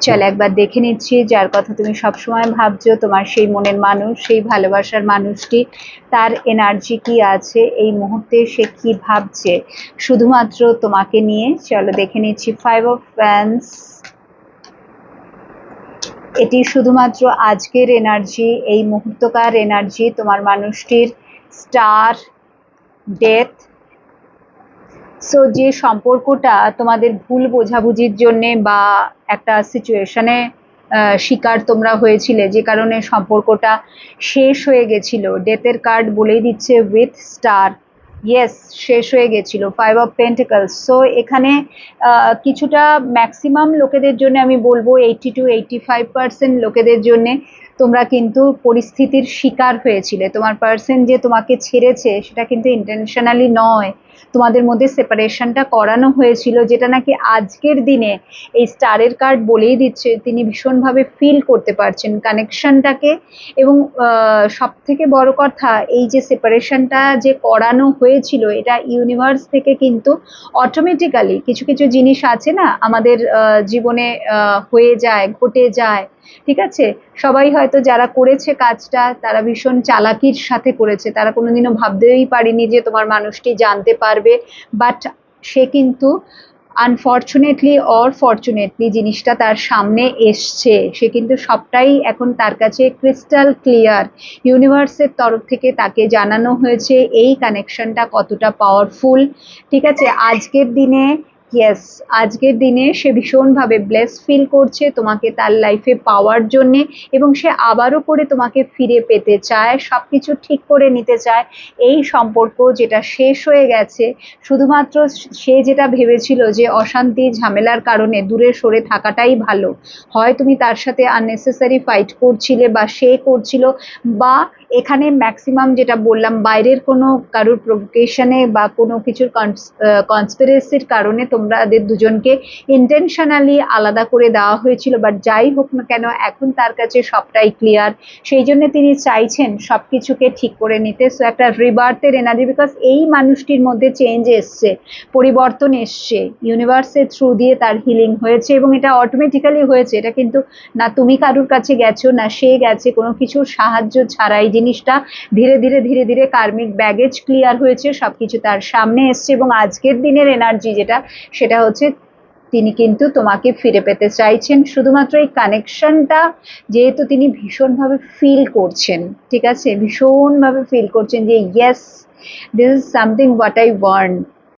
চল একবার দেখে নিচ্ছি যার কথা তুমি সবসময় ভাবছো, তোমার সেই মনের মানুষ, সেই ভালোবাসার মানুষটি, তার এনার্জি কি আছে এই মুহূর্তে, সে কি ভাবছে শুধুমাত্র তোমাকে নিয়ে। চলো দেখে নিচ্ছি। 5 of Wands, এটি শুধুমাত্র আজকের এনার্জি, এই মুহূর্তকার এনার্জি। তোমার মানুষটির স্টার, ডেথ। সো যে সম্পর্কটা তোমাদের ভুল বোঝাবুঝির জন্যে বা একটা সিচুয়েশনে শিকার তোমরা হয়েছিলে, যে কারণে সম্পর্কটা শেষ হয়ে গেছিল, ডেথের কার্ড বলেই দিচ্ছে উইথ স্টার। ইয়েস, শেষ হয়ে গেছিল। 5 of Pentacles। সো এখানে কিছুটা ম্যাক্সিমাম লোকেদের জন্য আমি বলবো 80 to 85% লোকেদের জন্য তোমরা কিন্তু পরিস্থিতির শিকার হয়েছিলে। তোমার পার্সন যে তোমাকে ছেড়েছে সেটা কিন্তু ইন্টেনশনালি নয়, তোমাদের মধ্যে সেপারেশনটা করানো হয়েছিল, যেটা নাকি আজকের দিনে এই স্টারের কার্ড বলেই দিচ্ছে তিনি ভীষণভাবে ফিল করতে পারছেন কানেকশনটাকে। এবং সব থেকে বড় কথা, এই যে সেপারেশনটা যে করানো হয়েছিল, এটা ইউনিভার্স থেকে কিন্তু অটোমেটিক্যালি কিছু কিছু জিনিস আছে না আমাদের জীবনে হয়ে যায়, ঘটে যায়, ঠিক আছে। সবাই হয়তো যারা করেছে কাজটা তারা ভীষণ চালাকির সাথে করেছে, তারা কোনোদিনও ভাবতেই পারেনি যে তোমার মানুষটি জানতে পারবে, বাট সে কিন্তু আনফর্চুনেটলি অর ফর্চুনেটলি জিনিসটা তার সামনে এসছে। সে কিন্তু সবটাই এখন তার কাছে ক্রিস্টাল ক্লিয়ার। ইউনিভার্সের তরফ থেকে তাকে জানানো হয়েছে এই কানেকশনটা কতটা পাওয়ারফুল, ঠিক আছে। আজকের দিনে, ইয়েস, আজকের দিনে সে ভীষণভাবে ব্লেস ফিল করছে তোমাকে তার লাইফে পাওয়ার জন্যে, এবং সে আবারও করে তোমাকে ফিরে পেতে চায়, সব কিছু ঠিক করে নিতে চায়। এই সম্পর্ক যেটা শেষ হয়ে গেছে, শুধুমাত্র সে যেটা ভেবেছিল যে অশান্তি ঝামেলার কারণে দূরে সরে থাকাটাই ভালো, হয় তুমি তার সাথে আননেসেসারি ফাইট করছিলে বা সে করছিল, বা এখানে ম্যাক্সিমাম যেটা বললাম বাইরের কোনো কারোর প্রভোকেশনে বা কোনো কিছুর কনস্পিরেসির কারণে তোমাদের দুজনকে ইন্টেনশনালি আলাদা করে দেওয়া হয়েছিল। বাট যাই হোক না কেন, এখন তার কাছে সবটাই ক্লিয়ার, সেই জন্য তিনি চাইছেন সবকিছুকে ঠিক করে নিতে। সো একটা রিবার্থের এনার্জি, বিকজ এই মানুষটির মধ্যে চেঞ্জ এসছে, পরিবর্তন এসছে, ইউনিভার্সের থ্রু দিয়ে তার হিলিং হয়েছে, এবং এটা অটোমেটিক্যালি হয়েছে। এটা কিন্তু না তুমি কারুর কাছে গেছো না সে গেছে, কোনো কিছুর সাহায্য ছাড়াই জিনিসটা ধীরে ধীরে ধীরে ধীরে কার্মিক ব্যাগেজ ক্লিয়ার হয়েছে, সবকিছু তার সামনে এসছে। এবং আজকের দিনের এনার্জি যেটা, সেটা হচ্ছে তিনি কিন্তু তোমাকে ফিরে পেতে চাইছেন। শুধুমাত্র এই কানেকশনটা যেহেতু তিনি ভীষণভাবে ফিল করছেন, ঠিক আছে, ভীষণভাবে ফিল করছেন যে yes, this is something what I want,